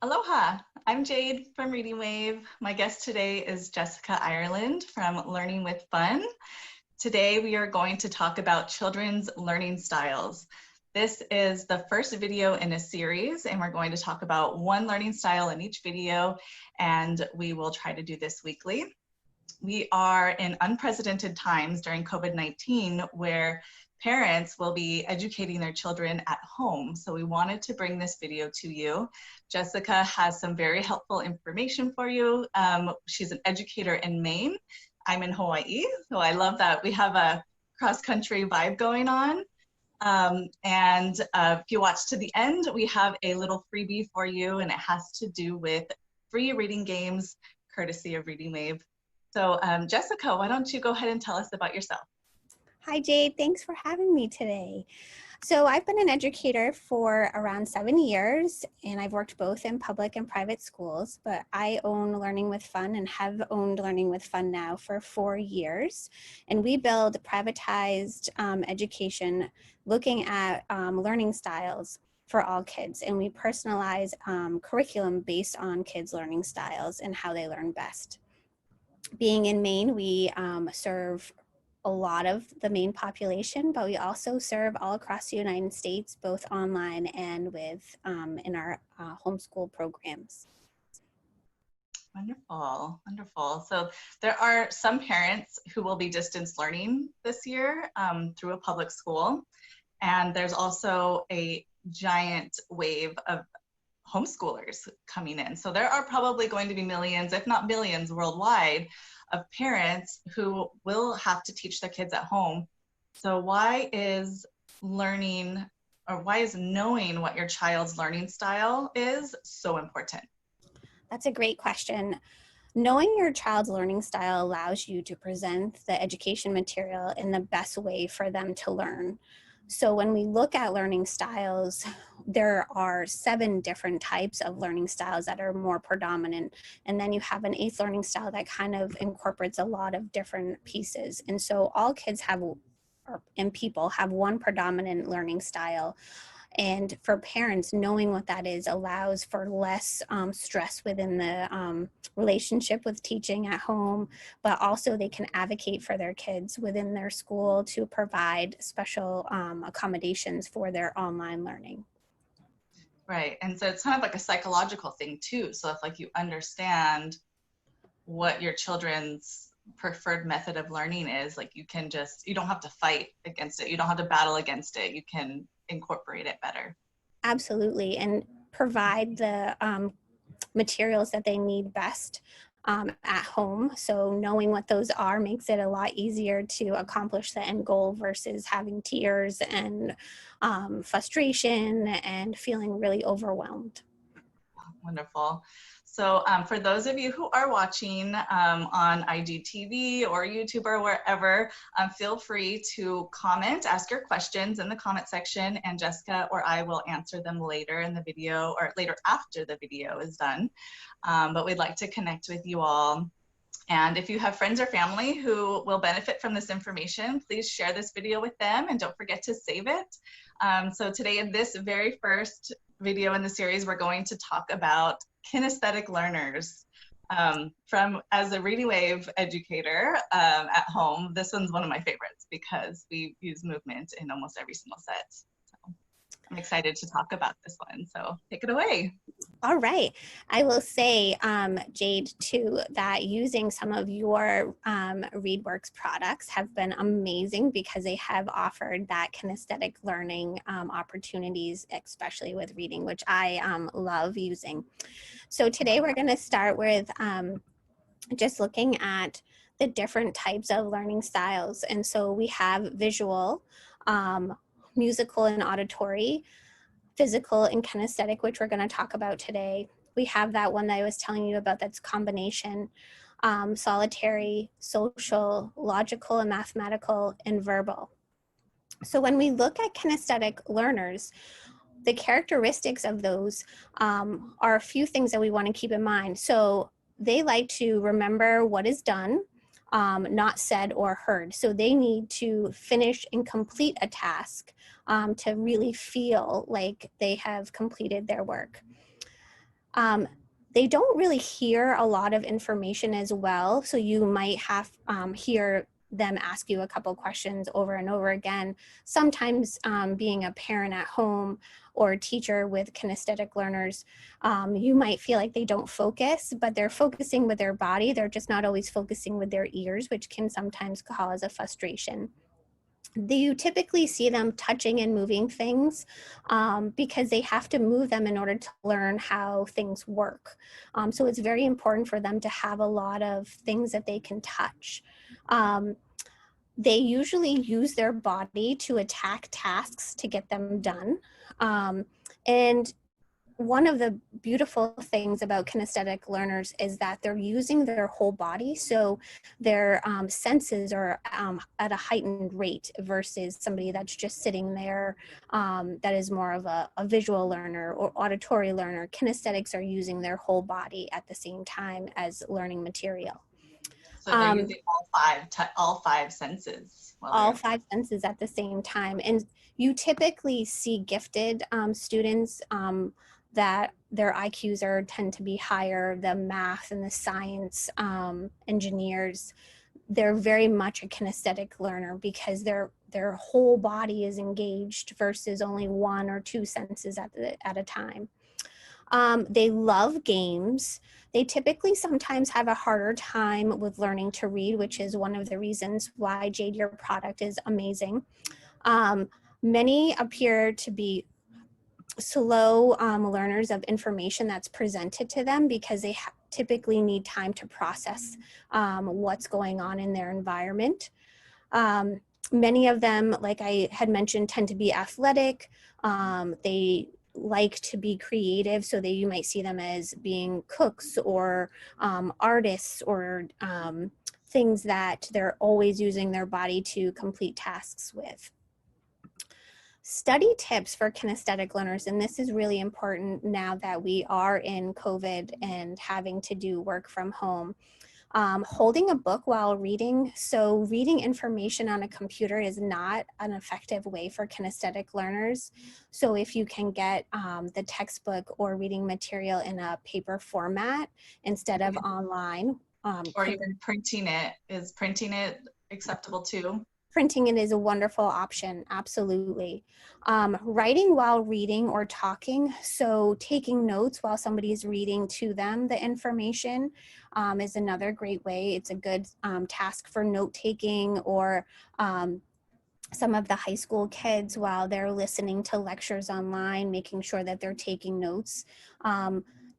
Aloha, I'm Jade from Reading Wave. My guest today is Jessica Ireland from Learning with Fun. Today we are going to talk about children's learning styles. This is the first video in a series, and we're going to talk about one learning style in each video, and we will try to do this weekly. We are in unprecedented times during COVID-19 where parents will be educating their children at home. So we wanted to bring this video to you. Jessica has some very helpful information for you. She's an educator in Maine. I'm in Hawaii, so I love that we have a cross-country vibe going on. If you watch to the end, we have a little freebie for you, and it has to do with free reading games, courtesy of Reading Wave. So Jessica, why don't you go ahead and tell us about yourself? Hi Jade, thanks for having me today. So I've been an educator for around 7 years, and I've worked both in public and private schools, but I own Learning with Fun and have owned Learning with Fun now for 4 years. And we build privatized education looking at learning styles for all kids. And we personalize curriculum based on kids' learning styles and how they learn best. Being in Maine, we serve a lot of the Maine population, but we also serve all across the United States, both online and with in our homeschool programs. Wonderful, wonderful. So there are some parents who will be distance learning this year through a public school. And there's also a giant wave of homeschoolers coming in. So there are probably going to be millions, if not billions worldwide, of parents who will have to teach their kids at home. So why is learning, or why is knowing what your child's learning style is so important? That's a great question. Knowing your child's learning style allows you to present the education material in the best way for them to learn. So when we look at learning styles, there are 7 different types of learning styles that are more predominant. And then you have an 8th learning style that kind of incorporates a lot of different pieces. And so all kids have, and people have one predominant learning style. And for parents, knowing what that is allows for less stress within the relationship with teaching at home, but also they can advocate for their kids within their school to provide special accommodations for their online learning. Right, and so it's kind of like a psychological thing too. So if like you understand what your children's preferred method of learning is, like you can just, you don't have to fight against it. You don't have to battle against it. You can incorporate it better. Absolutely, and provide the materials that they need best at home. So knowing what those are makes it a lot easier to accomplish the end goal versus having tears and frustration and feeling really overwhelmed. Wonderful. So for those of you who are watching on IGTV or YouTube or wherever, feel free to comment, ask your questions in the comment section, and Jessica or I will answer them later in the video, or later after the video is done. But we'd like to connect with you all. And if you have friends or family who will benefit from this information, please share this video with them and don't forget to save it. So today in this very first video in the series, we're going to talk about kinesthetic learners. As a Reading Wave educator at home, this one's one of my favorites because we use movement in almost every single set. So I'm excited to talk about this one, so take it away. All right. I will say, Jade, too, that using some of your ReadWorks products have been amazing because they have offered that kinesthetic learning opportunities, especially with reading, which I love using. So today we're going to start with just looking at the different types of learning styles. And so we have visual, musical and auditory, physical and kinesthetic, which we're going to talk about today. We have that one that I was telling you about, that's combination, solitary, social, logical and mathematical, and verbal. So when we look at kinesthetic learners, the characteristics of those are a few things that we want to keep in mind. So they like to remember what is done, not said or heard. So they need to finish and complete a task to really feel like they have completed their work. They don't really hear a lot of information as well. So you might have hear them ask you a couple questions over and over again. Sometimes being a parent at home or a teacher with kinesthetic learners, you might feel like they don't focus, but they're focusing with their body. They're just not always focusing with their ears, which can sometimes cause a frustration. You typically see them touching and moving things because they have to move them in order to learn how things work. So it's very important for them to have a lot of things that they can touch. They usually use their body to attack tasks to get them done. And one of the beautiful things about kinesthetic learners is that they're using their whole body. So their senses are at a heightened rate versus somebody that's just sitting there that is more of a visual learner or auditory learner. Kinesthetics are using their whole body at the same time as learning material. So they're using all five senses. All five senses at the same time. And you typically see gifted students that their IQs tend to be higher, the math and the science engineers. They're very much a kinesthetic learner because their whole body is engaged versus only one or two senses at a time. They love games. They typically sometimes have a harder time with learning to read, which is one of the reasons why, Jade, your product is amazing. Many appear to be slow learners of information that's presented to them because they typically need time to process what's going on in their environment. Many of them, like I had mentioned, tend to be athletic. They like to be creative, so you might see them as being cooks or artists or things that they're always using their body to complete tasks with. Study tips for kinesthetic learners, and this is really important now that we are in COVID and having to do work from home. Holding a book while reading. So reading information on a computer is not an effective way for kinesthetic learners. So if you can get the textbook or reading material in a paper format instead of online. Or even printing it. Is printing it acceptable too? Printing it is a wonderful option, absolutely. Writing while reading or talking, so taking notes while somebody's reading to them the information is another great way. It's a good task for note-taking or some of the high school kids while they're listening to lectures online, making sure that they're taking notes.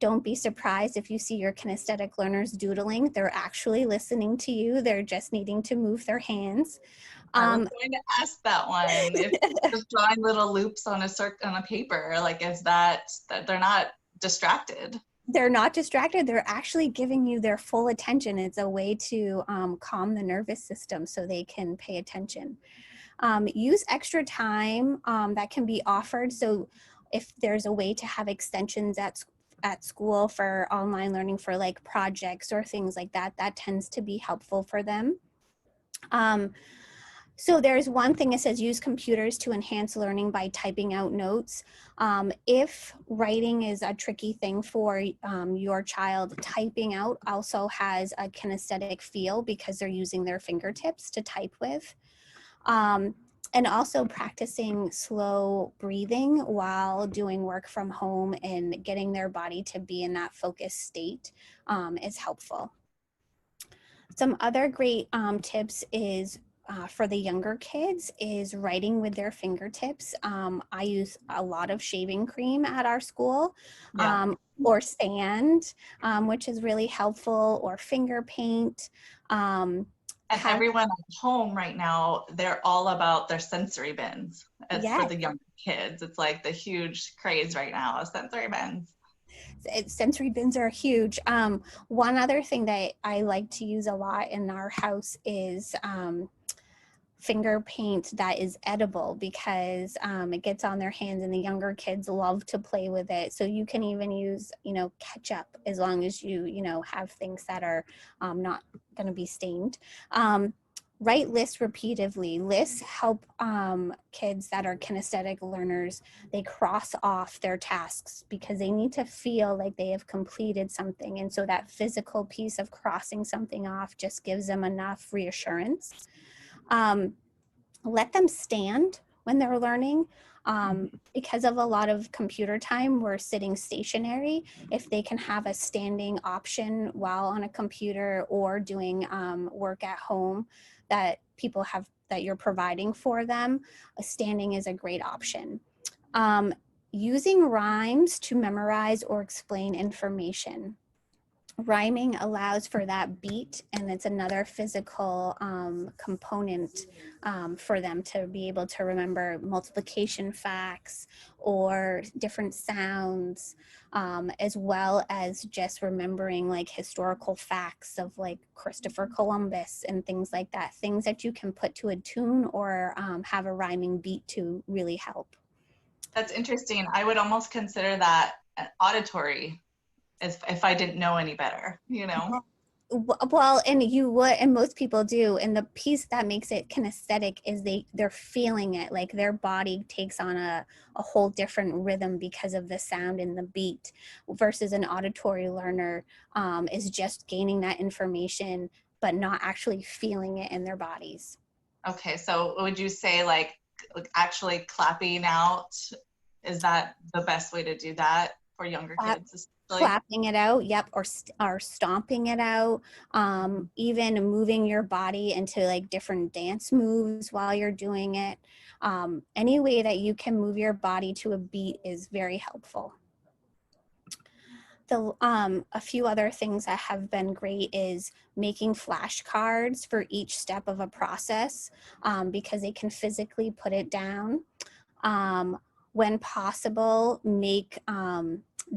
Don't be surprised if you see your kinesthetic learners doodling. They're actually listening to you. They're just needing to move their hands. I was going to ask that one. If just drawing little loops on a paper, like is that they're not distracted? They're not distracted. They're actually giving you their full attention. It's a way to calm the nervous system so they can pay attention. Use extra time that can be offered. So if there's a way to have extensions at school for online learning for like projects or things like that, that tends to be helpful for them. So there's one thing that says use computers to enhance learning by typing out notes. If writing is a tricky thing for your child, typing out also has a kinesthetic feel because they're using their fingertips to type with. And also practicing slow breathing while doing work from home and getting their body to be in that focused state is helpful. Some other great tips is for the younger kids is writing with their fingertips. I use a lot of shaving cream at our school, or sand, which is really helpful, or finger paint. And everyone at home right now, they're all about their sensory bins. For the younger kids, it's like the huge craze right now of sensory bins. Sensory bins are huge. One other thing that I like to use a lot in our house is finger paint that is edible because it gets on their hands and the younger kids love to play with it. So you can even use, ketchup as long as you have things that are not going to be stained. write lists repeatedly. Lists help kids that are kinesthetic learners. They cross off their tasks because they need to feel like they have completed something. And so that physical piece of crossing something off just gives them enough reassurance. Let them stand when they're learning. Because of a lot of computer time, we're sitting stationary. If they can have a standing option while on a computer or doing work at home that people have, that you're providing for them, standing is a great option. Using rhymes to memorize or explain information. Rhyming allows for that beat, and it's another physical component for them to be able to remember multiplication facts or different sounds, as well as just remembering like historical facts of like Christopher Columbus and things like that. Things that you can put to a tune or have a rhyming beat to really help. That's interesting. I would almost consider that an auditory, if I didn't know any better, you know? Well, and you would, and most people do. And the piece that makes it kinesthetic is they're feeling it, like their body takes on a whole different rhythm because of the sound and the beat, versus an auditory learner is just gaining that information, but not actually feeling it in their bodies. Okay, so would you say like actually clapping out, is that the best way to do that for younger kids especially? Clapping it out, yep, or stomping it out, even moving your body into like different dance moves while you're doing it. Any way that you can move your body to a beat is very helpful. A few other things that have been great is making flashcards for each step of a process, because they can physically put it down. When possible, make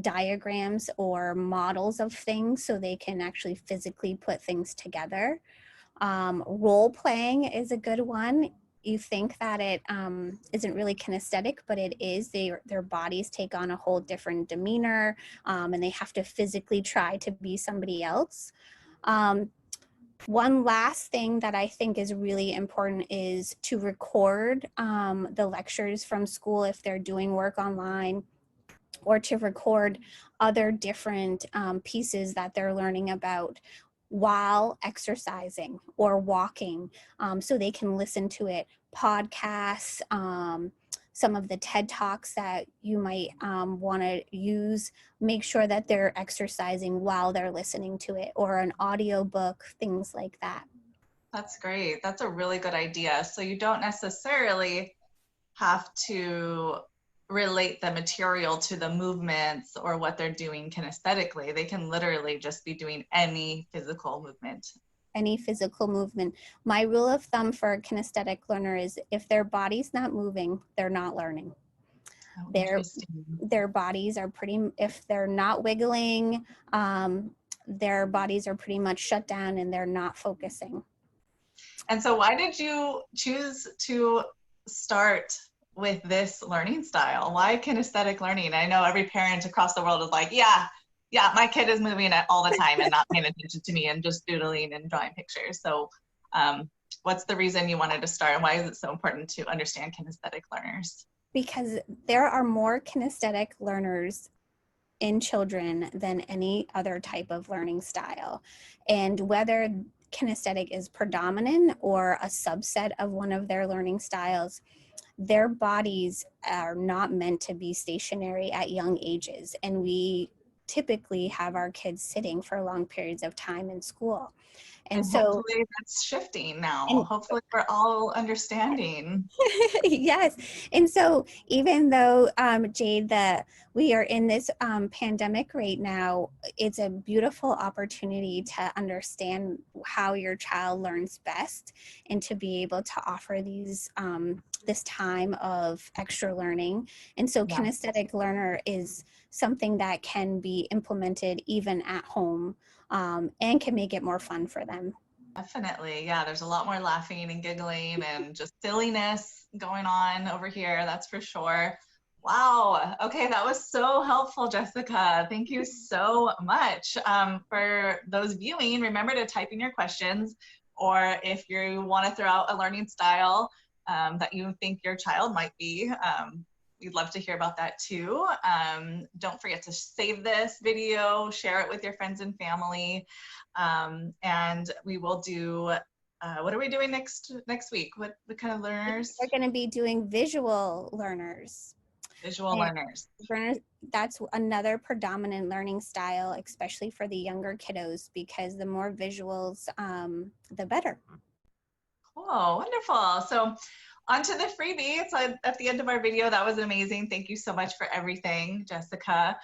diagrams or models of things so they can actually physically put things together. Role playing is a good one. You think that it isn't really kinesthetic, but it is. Their bodies take on a whole different demeanor, and they have to physically try to be somebody else. One last thing that I think is really important is to record the lectures from school if they're doing work online, or to record other different pieces that they're learning about while exercising or walking, so they can listen to it. Podcasts, some of the TED Talks that you might want to use, make sure that they're exercising while they're listening to it, or an audio book, things like that. That's great. That's a really good idea. So you don't necessarily have to relate the material to the movements or what they're doing kinesthetically. They can literally just be doing any physical movement. Any physical movement. My rule of thumb for a kinesthetic learner is if their body's not moving, they're not learning. Oh, their bodies are if they're not wiggling, their bodies are pretty much shut down and they're not focusing. And so why did you choose to start with this learning style? Why kinesthetic learning? I know every parent across the world is like, yeah, my kid is moving it all the time and not paying attention to me and just doodling and drawing pictures. So what's the reason you wanted to start, and why is it so important to understand kinesthetic learners? Because there are more kinesthetic learners in children than any other type of learning style. And whether kinesthetic is predominant or a subset of one of their learning styles, their bodies are not meant to be stationary at young ages. And we typically have our kids sitting for long periods of time in school. And so hopefully that's shifting now. And hopefully we're all understanding. Yes. And so even though, Jade, that we are in this pandemic right now, it's a beautiful opportunity to understand how your child learns best and to be able to offer these this time of extra learning. And so kinesthetic learner is something that can be implemented even at home, and can make it more fun for them. Definitely. Yeah, there's a lot more laughing and giggling and just silliness going on over here. That's for sure. Wow. Okay, that was so helpful, Jessica. Thank you so much. For those viewing, remember to type in your questions or if you want to throw out a learning style that you think your child might be, we'd love to hear about that too. Don't forget to save this video, share it with your friends and family, and we will do, what are we doing next week? What kind of learners? We're going to be doing visual learners. Visual learners. That's another predominant learning style, especially for the younger kiddos, because the more visuals, the better. Cool, wonderful. So on to the freebie. It's at the end of our video. That was amazing. Thank you so much for everything, Jessica.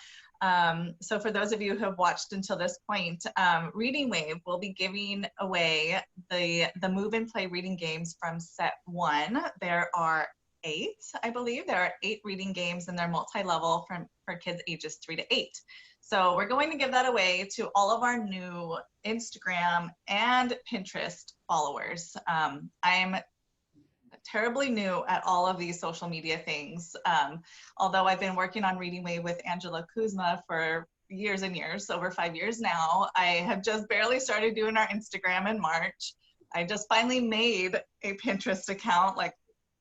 So for those of you who have watched until this point, Reading Wave will be giving away the Move and Play reading games from set 1. There are 8, I believe. There are 8 reading games, and they're multi-level for kids ages 3 to 8. So we're going to give that away to all of our new Instagram and Pinterest followers. I'm terribly new at all of these social media things. Although I've been working on Reading Wave with Angela Kuzma for years and years, over 5 years now, I have just barely started doing our Instagram in March. I just finally made a Pinterest account like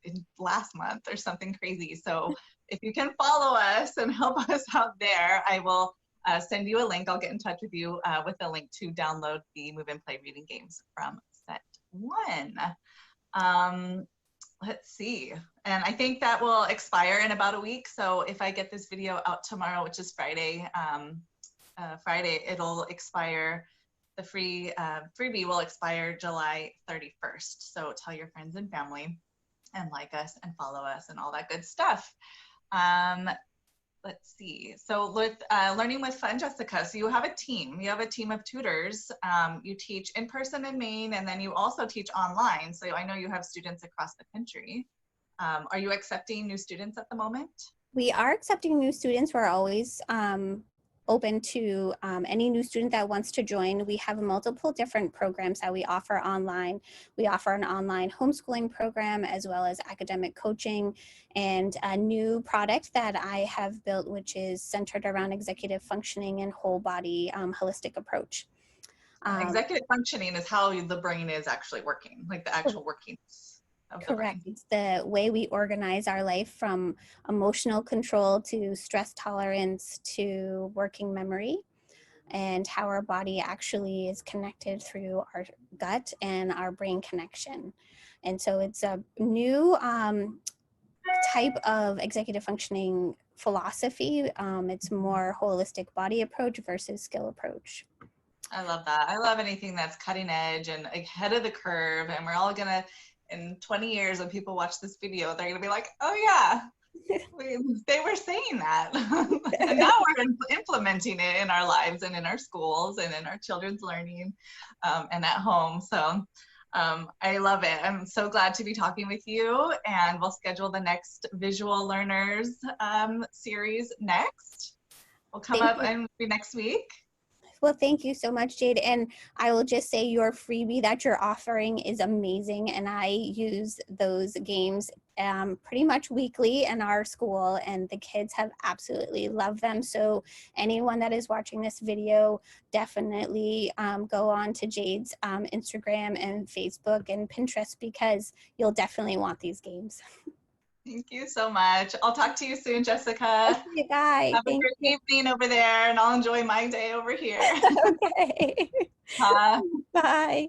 in last month or something crazy. So if you can follow us and help us out there, I will send you a link. I'll get in touch with you with a link to download the Move and Play reading games from set 1. Let's see. And I think that will expire in about a week. So if I get this video out tomorrow, which is Friday, it'll expire. The freebie will expire July 31st. So tell your friends and family and like us and follow us and all that good stuff. Let's see. So with Learning with Fun, Jessica, so you have a team. You have a team of tutors. You teach in person in Maine, and then you also teach online. So I know you have students across the country. Are you accepting new students at the moment? We are accepting new students. We're always open to any new student that wants to join. We have multiple different programs that we offer online. We offer an online homeschooling program as well as academic coaching, and a new product that I have built, which is centered around executive functioning and whole body holistic approach. Executive functioning is how the brain is actually working, like the actual workings. Correct. It's the way we organize our life, from emotional control to stress tolerance to working memory, and how our body actually is connected through our gut and our brain connection. And so it's a new type of executive functioning philosophy. It's more holistic body approach versus skill approach. I love that. I love anything that's cutting edge and ahead of the curve. And we're all gonna, in 20 years, when people watch this video, they're going to be like, oh yeah, they were saying that. And now we're implementing it in our lives and in our schools and in our children's learning and at home. So I love it. I'm so glad to be talking with you, and we'll schedule the next Visual Learners series next. We'll come up next week. Well, thank you so much, Jade. And I will just say your freebie that you're offering is amazing. And I use those games pretty much weekly in our school, and the kids have absolutely loved them. So anyone that is watching this video, definitely go on to Jade's Instagram and Facebook and Pinterest, because you'll definitely want these games. Thank you so much. I'll talk to you soon, Jessica. Okay, bye. Have a great evening over there, and I'll enjoy my day over here. Okay. Bye. Bye.